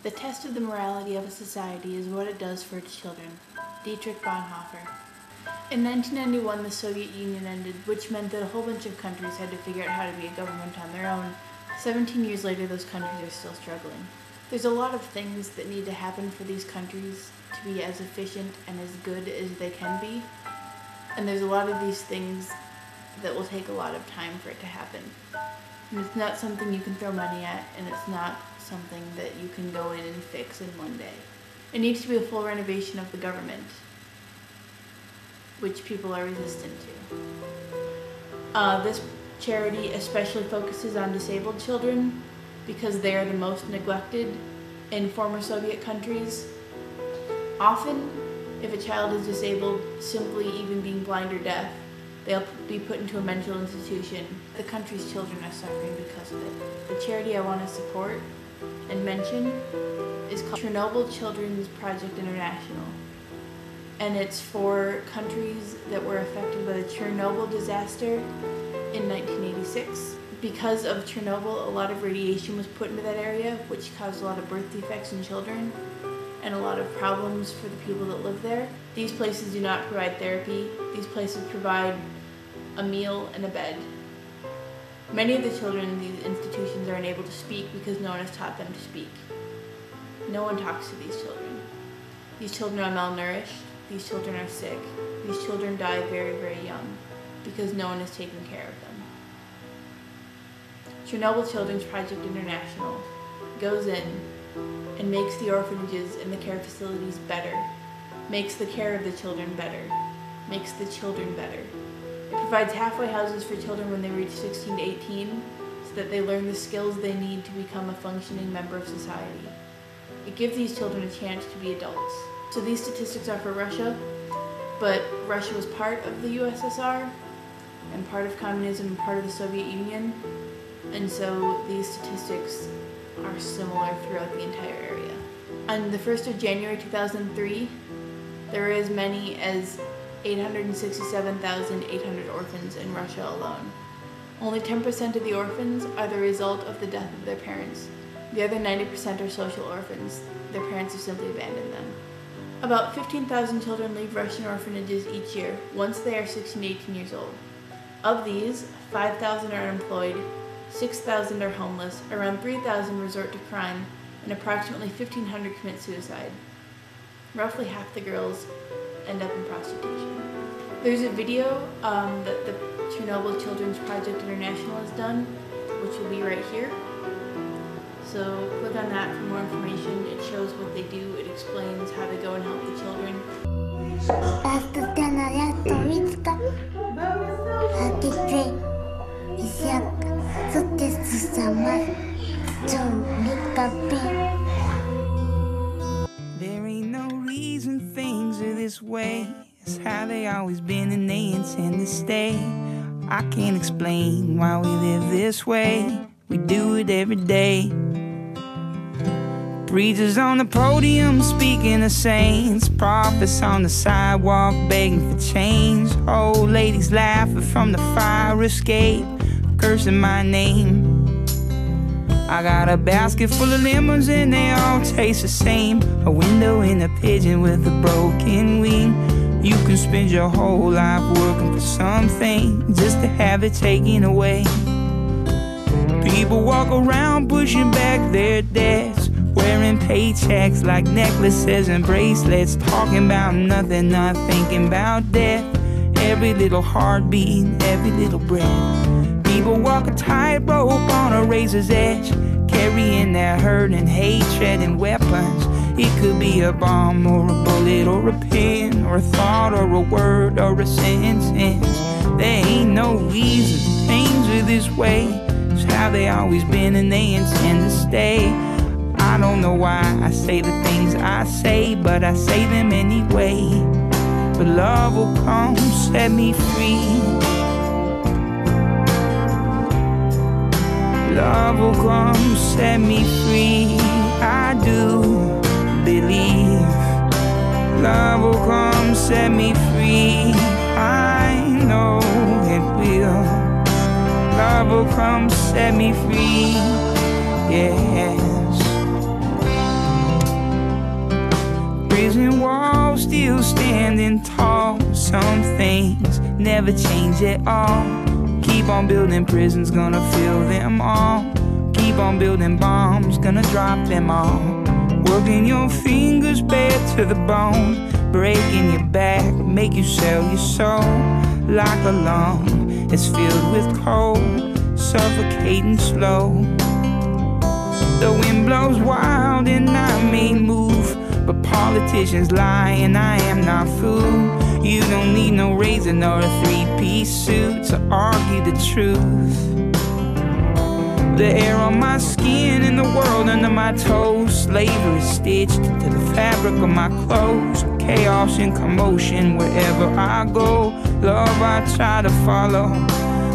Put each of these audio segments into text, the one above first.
The test of the morality of a society is what it does for its children. Dietrich Bonhoeffer. In 1991, the Soviet Union ended, which meant that a whole bunch of countries had to figure out how to be a government on their own. 17 years later, those countries are still struggling. There's a lot of things that need to happen for these countries to be as efficient and as good as they can be. And there's a lot of these things that will take a lot of time for it to happen. And it's not something you can throw money at, and it's not something that you can go in and fix in one day. It needs to be a full renovation of the government, which people are resistant to. This charity especially focuses on disabled children because they are the most neglected in former Soviet countries. Often, if a child is disabled, simply even being blind or deaf, they'll be put into a mental institution. The country's children are suffering because of it. The charity I want to support and mention is called Chernobyl Children's Project International. And it's for countries that were affected by the Chernobyl disaster in 1986. Because of Chernobyl, a lot of radiation was put into that area, which caused a lot of birth defects in children and a lot of problems for the people that live there. These places do not provide therapy. These places provide a meal and a bed. Many of the children in these institutions are unable to speak because no one has taught them to speak. No one talks to these children. These children are malnourished. These children are sick. These children die very, very young because no one is taking care of them. Chernobyl Children's Project International goes in and makes the orphanages and the care facilities better, makes the care of the children better, makes the children better. It provides halfway houses for children when they reach 16 to 18 so that they learn the skills they need to become a functioning member of society. It gives these children a chance to be adults. So these statistics are for Russia, but Russia was part of the USSR and part of communism and part of the Soviet Union, and so these statistics are similar throughout the entire area. On the 1st of January 2003, there were as many as 867,800 orphans in Russia alone. Only 10% of the orphans are the result of the death of their parents. The other 90% are social orphans. Their parents have simply abandoned them. About 15,000 children leave Russian orphanages each year, once they are 16 to 18 years old. Of these, 5,000 are unemployed, 6,000 are homeless, around 3,000 resort to crime, and approximately 1,500 commit suicide. Roughly half the girls end up in prostitution. There's a video that the Chernobyl Children's Project International has done, which will be right here. So click on that for more information. It shows what they do. It explains how to go and help the children. There ain't no reason things are this way. It's how they always been and they intend to stay. I can't explain why we live this way. We do it every day. Preachers on the podium speaking of saints, prophets on the sidewalk begging for change, old ladies laughing from the fire escape, cursing my name. I got a basket full of lemons and they all taste the same. A window and a pigeon with a broken wing. You can spend your whole life working for something just to have it taken away. People walk around pushing back their debts, wearing paychecks like necklaces and bracelets, talking about nothing, not thinking about death. Every little heartbeat, every little breath. People walk a tightrope on a razor's edge, carrying their hurt and hatred and weapons. It could be a bomb or a bullet or a pen or a thought or a word or a sentence. There ain't no reason things are this way. It's how they always been and they intend to stay. I don't know why I say the things I say, but I say them anyway. But love will come, set me free. Love will come, set me free. I do believe. Love will come, set me free. I know it will. Love will come, set me free. Yes. prison walls still standing tall. Some things never change at all. Keep on building prisons, gonna fill them all. Keep on building bombs, gonna drop them all. Working your fingers bare to the bone, breaking your back, make you sell your soul. Like a lung, it's filled with cold, suffocating slow. The wind blows wild and I may move, but politicians lie and I am not fooled. You don't need no razor nor a three-piece suit to argue the truth. The air on my skin and the world under my toes. Slavery stitched to the fabric of my clothes. Chaos and commotion wherever I go. Love I try to follow.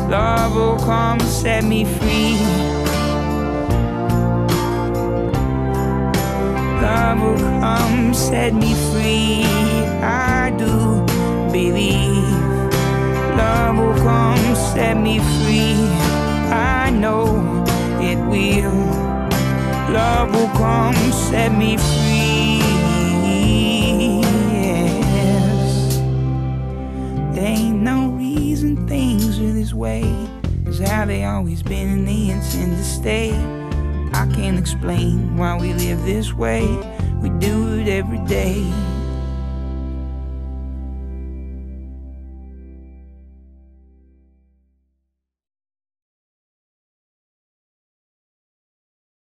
Love will come set me free. Love will come set me free. I do believe love will come set me free. I know it will. Love will come set me free. Yes. There ain't no reason things are this way. It's how they always been and they intend to stay. I can't explain why we live this way. We do it every day.